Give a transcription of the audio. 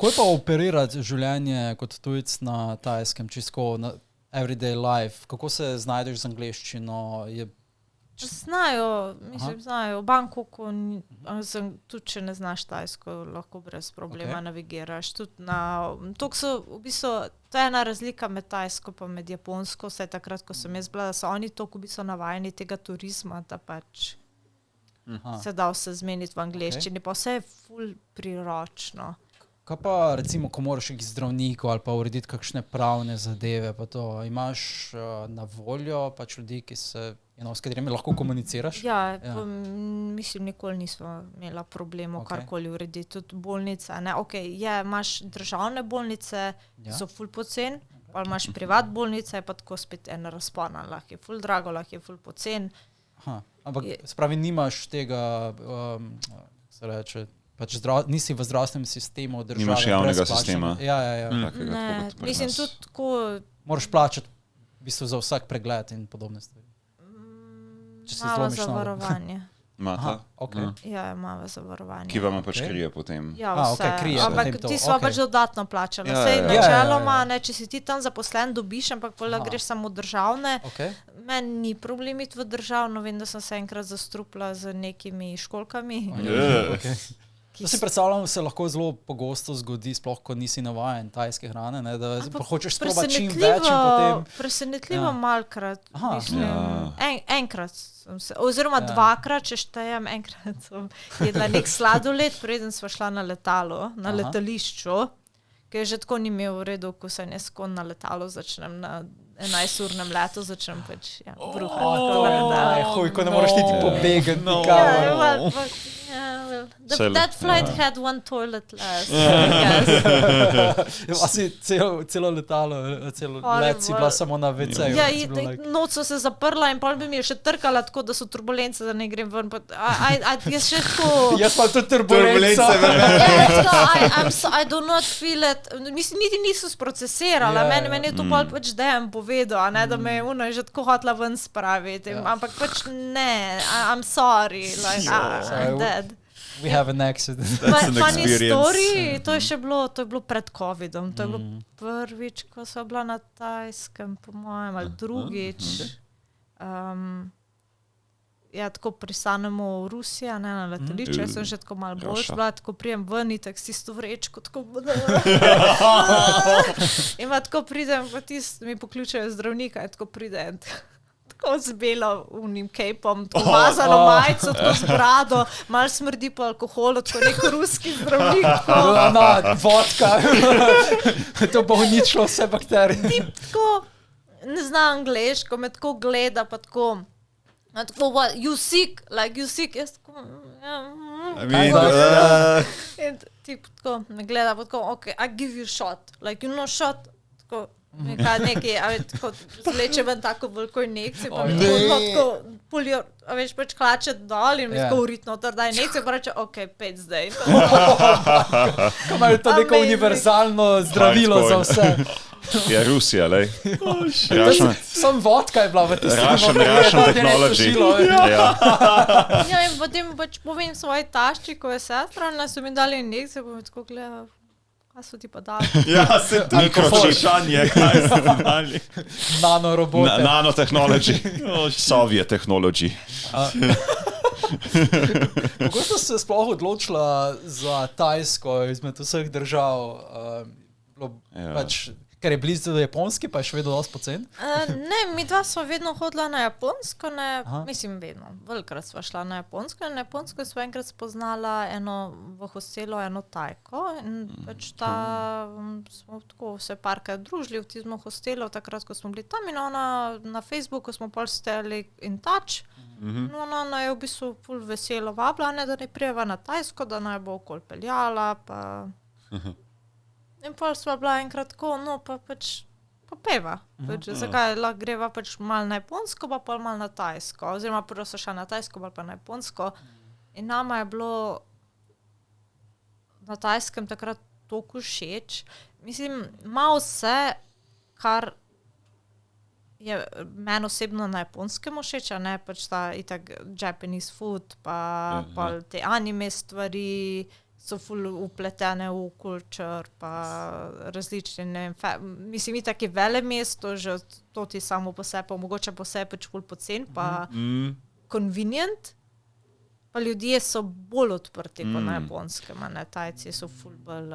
Kako je pa operirati življenje kot tujec na Tajskem, čisto na everyday life? Kako se znajdeš z angleščino? Znajo, v Bangkoku, tudi če ne znaš tajsko, lahko brez problema navigiraš. To je ena razlika med tajsko pa med japonsko, vsaj takrat, ko sem jaz bila, da so oni toliko v bistvu navajeni tega turizma, da pač se da vse zmeniti v angleščini, pa vse je ful priročno. Kaj pa recimo, ko moraš iti k zdravniku ali pa urediti kakšne pravne zadeve, pa to imaš na voljo pač ljudi, ki se, s katerimi lahko komuniciraš? Ja. Mislim, nikoli nismo imela problemov karkoli urediti, tudi bolnica. Imaš državne bolnice, so ful pocen, pa imaš privat bolnice, je pa tako spet ena razpona, lahko je ful drago, lahko je ful pocen. Ampak spravi nimaš tega, se reče, pač nisi v zdravstvenem sistemu države. Nimaš javnega sistema. Ja. Ne, mislim tudi tako... Moraš plačati v bistvu za vsak pregled in podobne stvari. Malo zavarovanje. Mata? Ja, malo zavarovanje. Ki vam pač krije potem. Ja, vse. Ampak ti so pač dodatno plačali. Načeloma, če si ti tam zaposlen, dobiš, ampak poleg greš samo državne. Meni ni problem iti v državno, vem, da sem se enkrat zastrupila z nekimi školkami. To si predstavljam, se lahko zelo pogosto zgodi, sploh ko nisi navajen tajske hrane, da hočeš sprobati čim več in potem... Presenetljivo malkrat, mislim, enkrat sem se, oziroma dvakrat, če štejem, enkrat sem jedla nek sladoled, preden sva šla na letalo, na letališču, ki je že tako ni imel v redu, ko se nesko na letalo začnem na 11-urnem letu, začnem pač bruhati. Ko ne moraš ti pobegati nikamo. That flight had one toilet less. Si celo letalo, celo let si bila samo na WC-ju. Ja, noč so se zaprla in pol bi mi je še trkala tako, da so turbulence, da ne grem ven. Jaz še tako... Jaz pa tudi turbulenca. I do not feel it. Mislim, niti niso sprocesirala. Meni je to pol pač Dejan povedal, da me je že tako hotela ven spraviti. Ampak pač ne, I'm sorry. I'm dead. We have an accident. Funny story, to je bilo pred COVID-om. To je bilo prvič, ko sva bila na Tajskem, po mojem, ali drugič. Tako pristanemo v Rusiji, na letališču, jaz sem že tako malo boljš bila, tako prijem ven, tako s tisto vrečko, tako in tako pridem, pa mi pokličajo zdravnika, tako pridem, tako z belo unim kejpom, tako mazano majico, tako z brado, malo smrdi po alkoholu, tako nek ruski zdravnik. Vodka. To bo uničilo vse bakterije. Tip tako, ne zna angleško, me tako gleda, pa tako, what, you sick, jaz tako, in tip tako, me gleda, pa tako, I give you shot, shot, tako, nekaj, zleče ven tako veliko injekcije, pa mi tako puljo, pač klače dol in mi tako uritno daj injekcije, pa reče, pet zdaj. Ko imajo to neko univerzalno zdravilo za vse. Ja, Rusija, lej. Sam vodka je bila v tistem Russian technology. Ja, in potem pač povem svoji tašči, ko je sestra, so mi dali injekcije, pa mi tako gleda, kaj so ti pa dali? Ja, se mikročišanje, kaj so ti dali? Nanorobote. Nanotechnology. Soviet technology. Kako ste se sploh odločila za Tajsko izmed vseh držav? Ker je blizu do Japonski, pa je še vedno dosti pocen? Ne, mi dva smo vedno hodila na Japonsko, mislim vedno, velikrat sva šla na Japonsko in na Japonsko sva enkrat spoznala v hostelu eno Tajko in pač smo tako se parkrat družili v tistem hostelu, takrat, ko smo bili tam in ona na Facebooku smo pol stali in touch in ona je v bistvu ful veselo vabila, da ne prijeva na Tajsko, da naj bo okoli peljala, pa... In pol sva bila enkrat tako, pa pač popeva. Zakaj lahko greva pač malo na Japonsko, pa pol malo na Tajsko. Oziroma prvo so šla na Tajsko, pa na Japonsko. In nama je bilo na Tajskem takrat toliko všeč. Mislim, malo vse, kar je meni osebno na Japonskem všeč, a ne pač ta itak Japanese food, pa te anime stvari, so ful upletene v kultur, pa različne, ne vem, mislim, itak je vele mesto, že to ti samo po sebi, mogoče po sebi pač ful pocen, pa convenient, pa ljudje so bolj odprti kot na Japonskem, ne, Tajci so ful bolj